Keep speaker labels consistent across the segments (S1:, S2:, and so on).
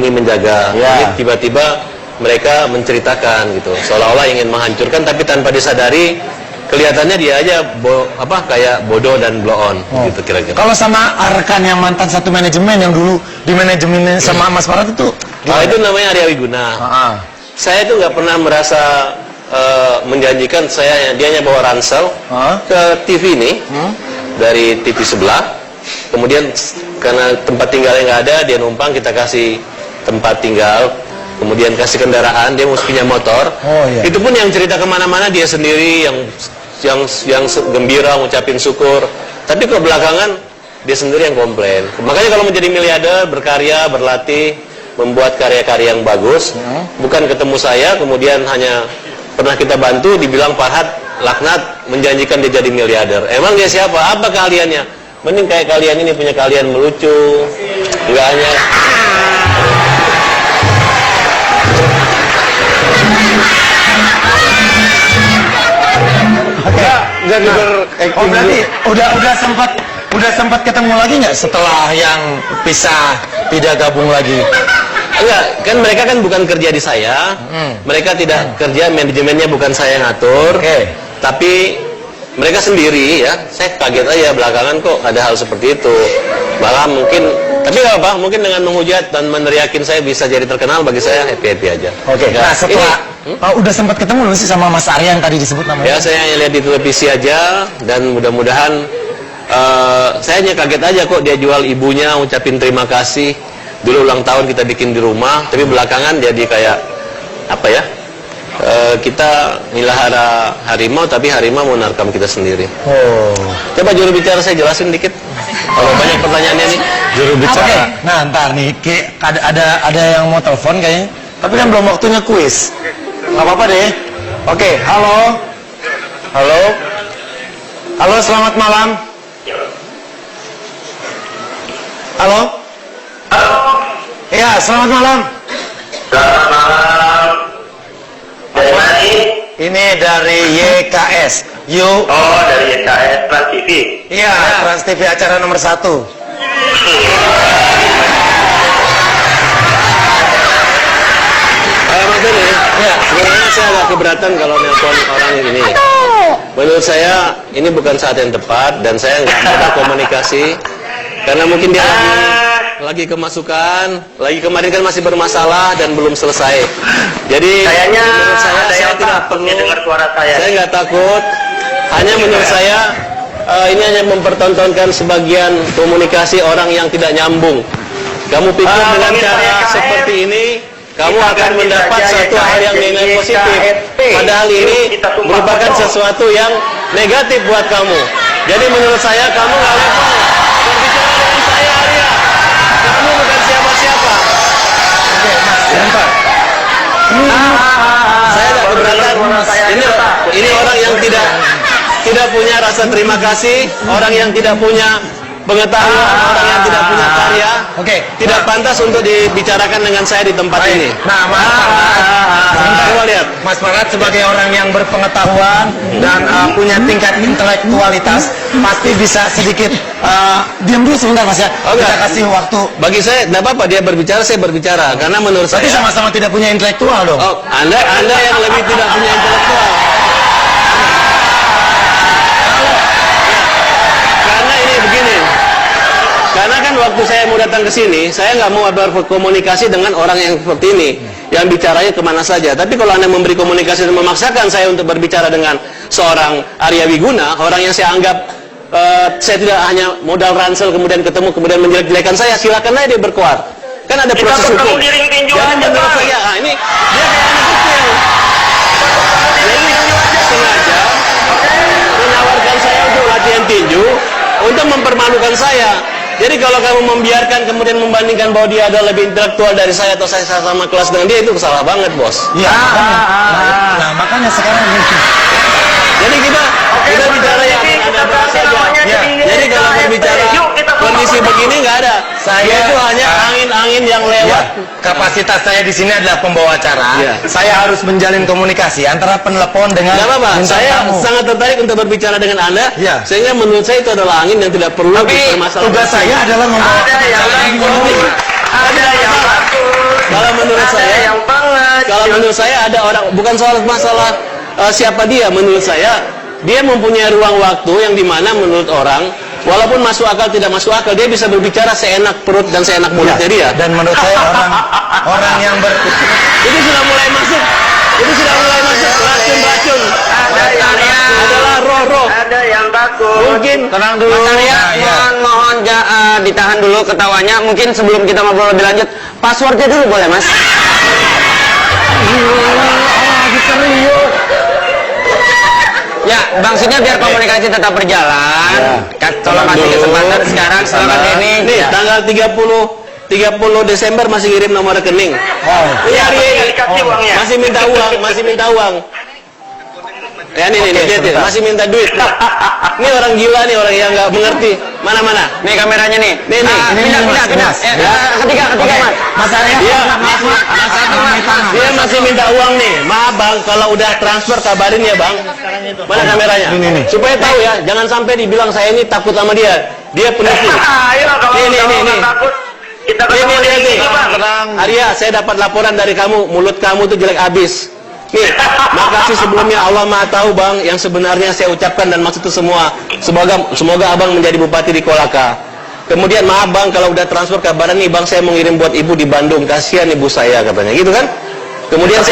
S1: ingin menjaga. Ini tiba-tiba mereka menceritakan gitu, seolah-olah ingin menghancurkan, tapi tanpa disadari kelihatannya dia aja kayak bodoh dan blow on gitu kira-kira.
S2: Kalau sama rekan yang mantan satu manajemen yang dulu di manajemen sama Mas Farad itu
S1: itu namanya Arya Wiguna. Saya itu nggak pernah merasa menjanjikan. Dia hanya bawa ransel ke TV ini dari TV sebelah. Kemudian karena tempat tinggalnya nggak ada, dia numpang, kita kasih tempat tinggal, kemudian kasih kendaraan, dia mesti punya motor. Itu pun yang cerita kemana-mana dia sendiri, yang gembira, ngucapin syukur. Tapi ke belakangan dia sendiri yang komplain. Makanya kalau menjadi miliarder, berkarya, berlatih, membuat karya-karya yang bagus, bukan ketemu saya kemudian hanya pernah kita bantu dibilang Farhad laknat menjanjikan dia jadi miliarder. Emang dia siapa? Apa keahliannya? Mending kayak kalian ini punya keahlian melucu, nggak hanya
S2: jadi berarti udah sempat ketemu lagi nggak setelah yang pisah, tidak gabung lagi?
S1: Enggak, kan mereka kan bukan kerja di saya. Mereka tidak kerja, manajemennya bukan saya yang ngatur. Tapi mereka sendiri ya. Saya kaget aja belakangan kok ada hal seperti itu. Malah mungkin, tapi nggak apa, mungkin dengan menghujat dan meneriakin saya bisa jadi terkenal, bagi saya happy-happy aja.
S2: Nah setelah udah sempat ketemu belum sih sama Mas Arya yang tadi disebut namanya?
S1: Ya saya hanya lihat di televisi aja, dan mudah-mudahan saya hanya kaget aja kok dia jual ibunya, ngucapin terima kasih. Dulu ulang tahun kita bikin di rumah, tapi belakangan jadi kayak apa ya? Kita melihara harimau, tapi harimau mau narkam kita sendiri. Coba juru bicara saya jelasin dikit. Kalau banyak pertanyaannya nih.
S2: Juru bicara. Nah ntar nih, ada yang mau telepon kayaknya. Tapi kan belum waktunya kuis. Nggak apa-apa deh. Halo. Halo, selamat malam. Halo. Ya, selamat malam.
S3: Selamat malam. Dari mana ini?
S2: Ini dari YKS.
S3: Dari YKS Trans TV.
S2: Iya, Trans TV acara nomor 1.
S1: Mas Beni, sebenarnya saya agak keberatan kalau nelpon orang ini. Menurut saya ini bukan saat yang tepat, dan saya nggak mau berkomunikasi karena mungkin dia lagi kemasukan, lagi kemarin kan masih bermasalah dan belum selesai. Jadi
S3: kayaknya
S1: menurut saya tidak perlu
S3: dengar suara saya.
S1: Saya nggak takut. Hanya menurut saya ini hanya mempertontonkan sebagian komunikasi orang yang tidak nyambung. Kamu pikir dengan cara seperti ini kamu akan mendapat satu hal yang nilai positif, padahal ini merupakan sesuatu yang negatif buat kamu. Jadi menurut saya kamu nggak level berbicara dengan saya, Arya. Kamu bukan siapa-siapa.
S2: Bentar.
S1: Saya tidak keberatan. Ini orang yang tidak punya rasa terima kasih, orang yang tidak punya pengetahuan, orang yang tidak punya karya, tidak pantas untuk dibicarakan dengan saya di tempat ini.
S2: Nah, Mas Farhad sebagai orang yang berpengetahuan dan punya tingkat intelektualitas, pasti bisa sedikit diam dulu sebentar Mas ya. Kita kasih waktu.
S1: Bagi saya tidak apa-apa dia berbicara, saya berbicara, karena menurut saya.
S2: Tapi sama-sama tidak punya intelektual dong.
S1: Anda yang lebih tidak punya intelektual. Karena kan waktu saya mau datang ke sini, saya nggak mau berkomunikasi dengan orang yang seperti ini, yang bicaranya kemana saja. Tapi kalau Anda memberi komunikasi dan memaksakan saya untuk berbicara dengan seorang Arya Wiguna, orang yang saya anggap saya tidak hanya modal ransel kemudian ketemu kemudian menjelek-jelekan saya, silakan aja dia berkuat. Kan ada proses hukum. Jadi menurut saya, ini dia kayak anak kecil. Jadi sengaja menawarkan saya untuk latihan tinju untuk mempermalukan saya. Jadi kalau kamu membiarkan kemudian membandingkan bahwa dia ada lebih intelektual dari saya atau saya sama kelas dengan dia, itu salah banget, bos.
S2: Iya. Nah, makanya sekarang
S1: jadi kita bicara yang ada saja. Jadi kalau berbicara kondisi begini nggak ada. Saya itu hanya angin-angin yang lewat.
S2: Kapasitas saya di sini adalah pembawa acara. Saya harus menjalin komunikasi antara penelepon dengan.
S1: Nggak apa-apa. Saya sangat tertarik untuk berbicara dengan Anda. Sehingga menurut saya itu adalah angin yang tidak perlu dipermasalahkan.
S2: Tugas saya adalah membawa.
S3: Ada yang bagus.
S1: Kalau menurut saya ada orang, bukan soal masalah siapa dia. Menurut saya dia mempunyai ruang waktu yang dimana menurut orang, walaupun masuk akal tidak masuk akal, dia bisa berbicara seenak perut dan seenak mulutnya dia.
S2: Dan menurut saya orang yang
S1: Itu sudah mulai masuk. Itu sudah mulai masuk racun-racun. Adalah roh-roh.
S3: Ada yang takut.
S1: Mungkin
S2: tenang dulu.
S4: Mas Arya, mohon ditahan dulu ketawanya. Mungkin sebelum kita ngobrol lebih lanjut, passwordnya dulu boleh, Mas? Ya, maksudnya biar komunikasi tetap berjalan. Tolong kasih kesempatan sekarang. Silakan Denny.
S1: Nih, tanggal 30 Desember masih ngirim nomor rekening.
S3: Iya, dikasih uangnya.
S1: Masih minta uang. Ya nih, lihat, masih minta duit. Ini orang gila nih, orang yang nggak mengerti. Mana?
S4: Nih kameranya nih.
S1: Nih.
S4: Pindah. Ketiga, Mas.
S2: Mas Arya,
S1: Dia masih minta uang nih. Maaf bang, kalau udah transfer kabarin ya bang. Mana kameranya?
S2: Ini.
S1: Supaya tahu ya, jangan sampai dibilang saya ini takut sama dia. Dia penipu.
S3: Ayo kalau
S1: Nih.
S3: nggak takut, kita ketemu di
S1: Nih.
S3: sini, Bang.
S1: Arya, saya dapat laporan dari kamu, mulut kamu tuh jelek abis. Nih, makasih sebelumnya, Allah Maha tahu bang, yang sebenarnya saya ucapkan dan maksud itu semua. Semoga abang menjadi bupati di Kolaka. Kemudian maaf bang, kalau udah transfer kabaran nih bang, saya mau ngirim buat ibu di Bandung, kasihan ibu saya katanya, gitu kan? Kemudian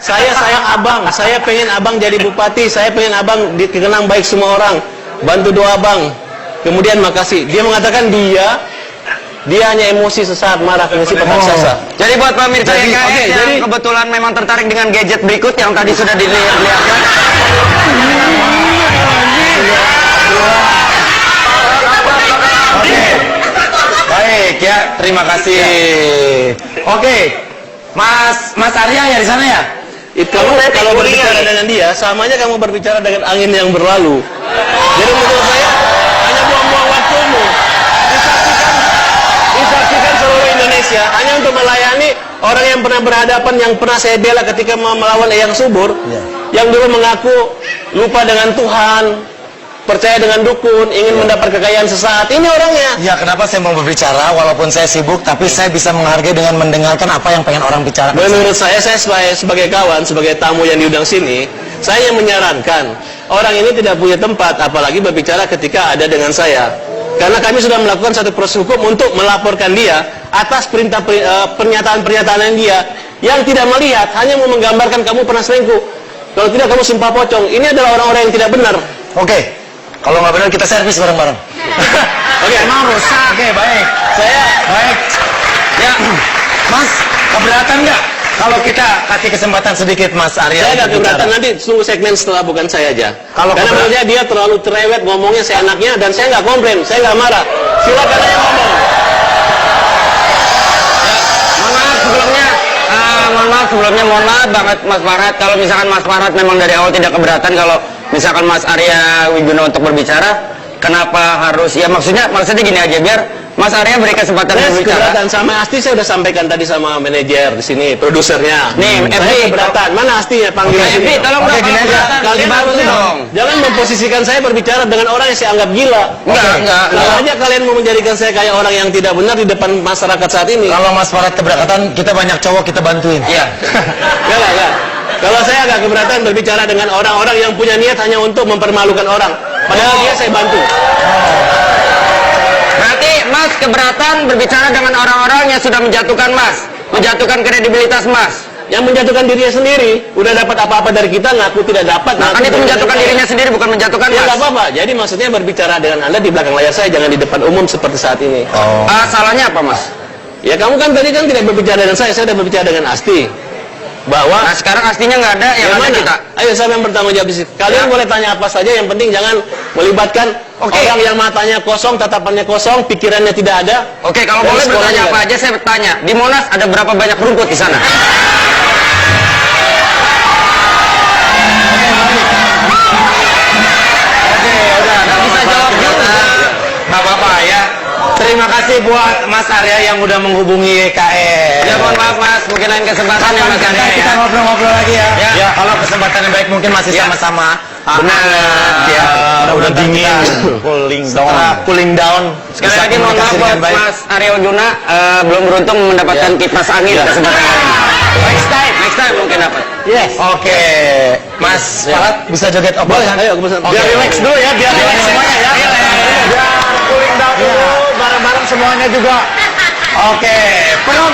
S1: saya sayang abang, saya pengen abang jadi bupati, saya pengen abang dikenang baik semua orang, bantu doa bang. Kemudian makasih, dia mengatakan dia hanya emosi sesaat marah, sifat raksasa.
S4: Jadi buat pemirsa
S1: Jadi,
S4: YKS
S1: oke,
S4: yang
S1: jadi-
S4: kebetulan memang tertarik dengan gadget berikut yang tadi sudah dilihatkan.
S2: baik ya, terima kasih. Oke, Mas Arya ya di sana ya.
S1: Kalau berbicara dengan dia, samanya kamu berbicara dengan angin yang berlalu. Jadi menurut saya hanya buang-buang waktumu. Disaksikan seluruh Indonesia hanya untuk melayani orang yang pernah berhadapan, yang pernah saya bela ketika mau melawan Eyang Subur, yang dulu mengaku lupa dengan Tuhan, percaya dengan dukun, ingin mendapat kekayaan sesaat. Ini orangnya.
S2: Ya, kenapa saya mau berbicara walaupun saya sibuk, tapi saya bisa menghargai dengan mendengarkan apa yang pengen orang bicarakan.
S1: Menurut saya sebagai kawan, sebagai tamu yang diundang sini, saya menyarankan orang ini tidak punya tempat, apalagi berbicara ketika ada dengan saya. Karena kami sudah melakukan satu proses hukum untuk melaporkan dia atas pernyataan-pernyataan dia yang tidak melihat, hanya mau menggambarkan kamu pernah selingkuh. Kalau tidak kamu sumpah pocong. Ini adalah orang-orang yang tidak benar.
S2: Oke, kalau nggak benar kita servis bareng-bareng.
S1: Oke,
S2: Emang rusak. Oke, baik. Baik. Ya, Mas, keberatan nggak kalau kita kasih kesempatan sedikit Mas Arya?
S1: Saya nggak
S2: untuk
S1: keberatan,
S2: bicara?
S1: nanti tunggu segmen setelah, bukan saya aja.
S2: Kalau
S1: Karena menurutnya dia terlalu cerewet ngomongnya seenaknya, dan saya nggak komplain, saya nggak marah. Silakan aja ngomong.
S4: Mohon maaf banget Mas Farhat, kalau misalkan Mas Farhat memang dari awal tidak keberatan kalau misalkan Mas Arya Wijono untuk berbicara, kenapa harus, ya maksudnya gini aja, biar Mas Arya beri kesempatan
S1: Saya
S4: berbicara.
S1: keberatan sama Asti, saya udah sampaikan tadi sama manajer di sini, produsernya.
S4: Nih,
S1: saya
S4: Evi,
S1: keberatan. Mana Astinya? Panggil
S4: Oke,
S1: sini.
S4: Evi, tolong
S1: Oke,
S4: dong,
S1: gini aja.
S4: keberatan.
S1: Kalian
S4: Dibantu
S1: harusnya
S4: dong.
S1: jangan memposisikan saya berbicara dengan orang yang saya anggap gila.
S4: Enggak.
S1: Kalau aja kalian mau menjadikan saya kayak orang yang tidak benar di depan masyarakat saat ini.
S2: Kalau Mas Farhat keberatan, kita banyak cowok, kita bantuin.
S4: Iya.
S1: Enggak. Kalau saya agak keberatan berbicara dengan orang-orang yang punya niat hanya untuk mempermalukan orang. Padahal dia saya bantu.
S4: Berarti Mas keberatan berbicara dengan orang-orang yang sudah menjatuhkan Mas, menjatuhkan kredibilitas Mas.
S1: Yang menjatuhkan dirinya sendiri, udah dapat apa-apa dari kita, ngaku tidak dapat.
S4: Nah, kan itu menjatuhkan dirinya sendiri, bukan menjatuhkan
S1: Ya
S4: Mas.
S1: nggak apa-apa. Jadi maksudnya berbicara dengan Anda di belakang layar saya, jangan di depan umum seperti saat ini.
S4: Salahnya apa Mas?
S1: Ya kamu kan tadi kan tidak berbicara dengan saya sudah berbicara dengan Asti. Bahwa
S4: Nah sekarang aslinya nggak ada, yang ada
S1: mana?
S4: kita.
S1: Ayo siapa yang bertanggung jawab di sini? Kalian boleh tanya apa saja, yang penting jangan melibatkan orang yang matanya kosong, tatapannya kosong, pikirannya tidak ada.
S4: Oke, kalau
S1: Dan
S4: boleh
S1: sekolahnya
S4: bertanya apa
S1: nggak
S4: aja, saya bertanya. Di Monas ada berapa banyak rumput di sana?
S2: Nggak
S4: bisa jawab juga.
S2: Nggak apa-apa ya. Terima kasih buat Mas Arya yang udah menghubungi YKS.
S4: Ya mohon maaf Mas, mungkin lain kesempatan ya Mas Arya ya.
S2: Kita ngobrol-ngobrol lagi ya.
S4: Ya.
S2: Kalau kesempatan yang baik mungkin masih sama-sama.
S4: Benar.
S2: Ya. Udah dingin. Cooling down.
S4: Sekali
S2: Bisa
S4: lagi mohon maaf
S2: komunikasi
S4: buat
S2: dengan baik.
S4: Mas Arya Wijono belum beruntung mendapatkan kipas angin kesempatan kali ini.
S2: Next time.
S4: time mungkin dapat.
S2: Yes. Oke. Mas Farad bisa joget opera?
S1: Boleh, ayo,
S2: Biar relax dulu ya, biar relax semuanya ya. Biar cooling down dulu, bareng-bareng semuanya juga. Oke, penonton